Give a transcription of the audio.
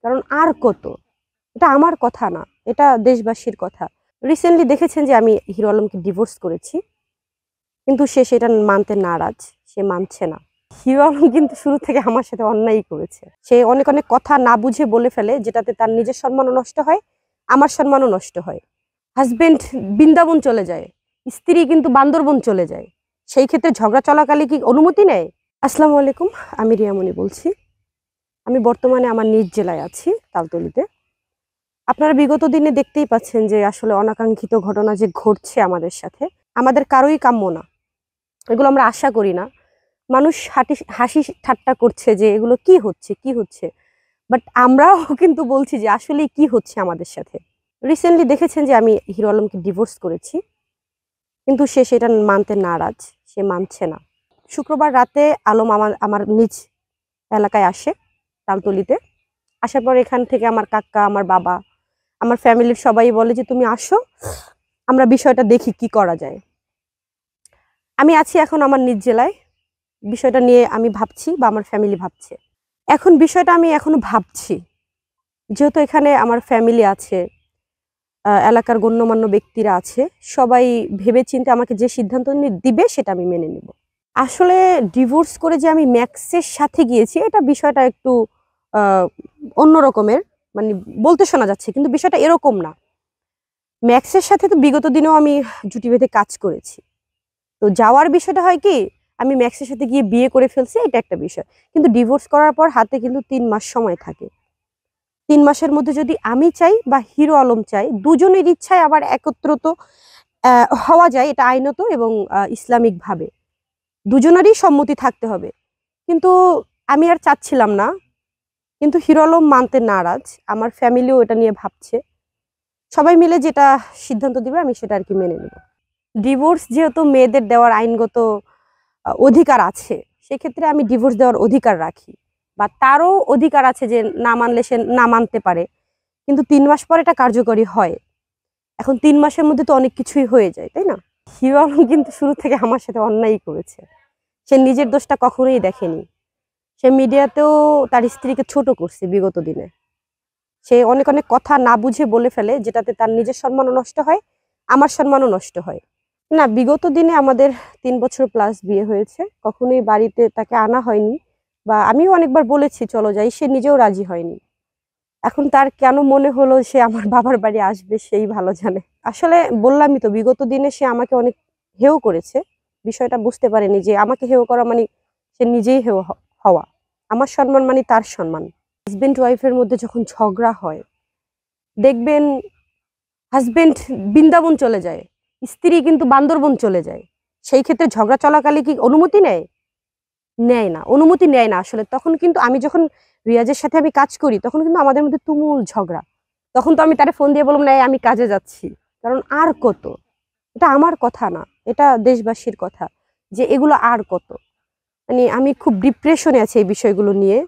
কারণ আর কত, এটা আমার কথা না, এটা দেশবাসীর কথা। রিসেন্টলি দেখেছেন যে আমি হিরো আলমকে ডিভোর্স করেছি, কিন্তু সে সেটা মানতে নারাজ, সে মানছে না। হিরো আলম কিন্তু শুরু থেকে আমার সাথে অন্যায়ই করেছে। সে অনেক অনেক কথা না বুঝে বলে ফেলে, যেটাতে তার নিজের সম্মানও নষ্ট হয়, আমার সম্মানও নষ্ট হয়। হাজবেন্ড বৃন্দাবন চলে যায়, স্ত্রী কিন্তু বান্দরবন চলে যায়, সেই ক্ষেত্রে ঝগড়া চলাকালে কি অনুমতি নেয়? আসসালামু আলাইকুম, আমি রিয়ামণি বলছি। আমি বর্তমানে আমার নিজ জেলায় আছি, তালতলিতে। আপনারা বিগত দিনে দেখতেই পাচ্ছেন যে আসলে অনাকাঙ্ক্ষিত ঘটনা যে ঘটছে আমাদের সাথে, আমাদের কারোই কাম্য না, এগুলো আমরা আশা করি না। মানুষ হাসি ঠাট্টা করছে যে এগুলো কি হচ্ছে কি হচ্ছে, বাট আমরাও কিন্তু বলছি যে আসলে কি হচ্ছে আমাদের সাথে। রিসেন্টলি দেখেছেন যে আমি হিরো আলমকে ডিভোর্স করেছি, কিন্তু সে সেটা মানতে নারাজ, সে মানছে না। শুক্রবার রাতে আলম আমার আমার নিজ এলাকায় আসে, তালতলিতে। আসার পর এখান থেকে আমার কাকা, আমার বাবা, আমার ফ্যামিলির সবাই বলে যে তুমি আসো, আমরা বিষয়টা দেখি কি করা যায়। আমি আছি এখন আমার নিজ জেলায়, বিষয়টা নিয়ে আমি ভাবছি বা আমার ফ্যামিলি ভাবছে। এখন বিষয়টা আমি এখনো ভাবছি, যেহেতু এখানে আমার ফ্যামিলি আছে, এলাকার গণ্যমান্য ব্যক্তিরা আছে, সবাই ভেবে চিন্তে আমাকে যে সিদ্ধান্ত দিবে সেটা আমি মেনে নেব। আসলে ডিভোর্স করে যে আমি ম্যাক্সের সাথে গিয়েছি, এটা বিষয়টা একটু অন্য রকমের, মানে বলতে শোনা যাচ্ছে, কিন্তু বিষয়টা এরকম না। ম্যাক্সের সাথে তো বিগত দিনেও আমি জুটি বেঁধে কাজ করেছি। তো যাওয়ার বিষয়টা হয় কি, আমি ম্যাক্সের সাথে গিয়ে বিয়ে করে ফেলছি, এটা একটা বিষয়। কিন্তু ডিভোর্স করার পর হাতে কিন্তু 3 মাস সময় থাকে। 3 মাসের মধ্যে যদি আমি চাই বা হিরো আলম চাই, দুজনের ইচ্ছায় আবার একত্রিত হওয়া যায়, এটা আইনত এবং ইসলামিক ভাবে দুজনেরই সম্মতি থাকতে হবে। কিন্তু আমি আর চাচ্ছিলাম না, কিন্তু হিরো আলম মানতে নারাজ, আমার ফ্যামিলিও এটা নিয়ে ভাবছে। সবাই মিলে যেটা সিদ্ধান্ত দিবে আমি সেটা আর কি মেনে নেব। ডিভোর্স যেহেতু মেয়েদের দেওয়ার আইনগত অধিকার আছে, সেক্ষেত্রে আমি ডিভোর্স দেওয়ার অধিকার রাখি, বা তারও অধিকার আছে যে না মানলে সে না মানতে পারে, কিন্তু 3 মাস পর এটা কার্যকরী হয়। এখন 3 মাসের মধ্যে তো অনেক কিছুই হয়ে যায়, তাই না? হিরো আলম কিন্তু শুরু থেকে আমার সাথে অন্যায়ই করেছে, সে নিজের দোষটা কখনোই দেখেনি। সে মিডিয়াতেও তার স্ত্রীকে ছোট করছে বিগত দিনে। সে অনেক অনেক কথা না বুঝে বলে ফেলে, যেটাতে তার নিজের সম্মানও নষ্ট হয়, আমার সম্মানও নষ্ট হয়। না, বিগত দিনে আমাদের 3 বছর প্লাস বিয়ে হয়েছে, কখনোই বাড়িতে তাকে আনা হয়নি, বা আমিও অনেকবার বলেছি চলো যাই, সে নিজেও রাজি হয়নি। এখন তার কেন মনে হলো সে আমার বাবার বাড়ি আসবে, সেই ভালো জানে। আসলে বললামই তো, বিগত দিনে সে আমাকে অনেক হেয় করেছে। বিষয়টা বুঝতে পারেনি যে আমাকে হেয় করা মানে সে নিজেই হেয় হওয়া, আমার সম্মান মানে তার সম্মান। হাজবেন্ড ওয়াইফের মধ্যে যখন ঝগড়া হয়, দেখবেন হাজবেন্ড বৃন্দাবন চলে যায়, স্ত্রী কিন্তু বান্দরবন চলে যায়, সেই ক্ষেত্রে ঝগড়া চলাকালে কি অনুমতি নেয়? নেয় না, অনুমতি নেয় না। আসলে তখন কিন্তু আমি যখন রিয়াজের সাথে আমি কাজ করি, তখন কিন্তু আমাদের মধ্যে তুমুল ঝগড়া। তখন তো আমি তারে ফোন দিয়ে বললাম না, আমি কাজে যাচ্ছি, কারণ আর কত, এটা আমার কথা না, এটা দেশবাসীর কথা, যে এগুলো আর কত। মানে আমি খুব ডিপ্রেশনে আছি এই বিষয়গুলো নিয়ে।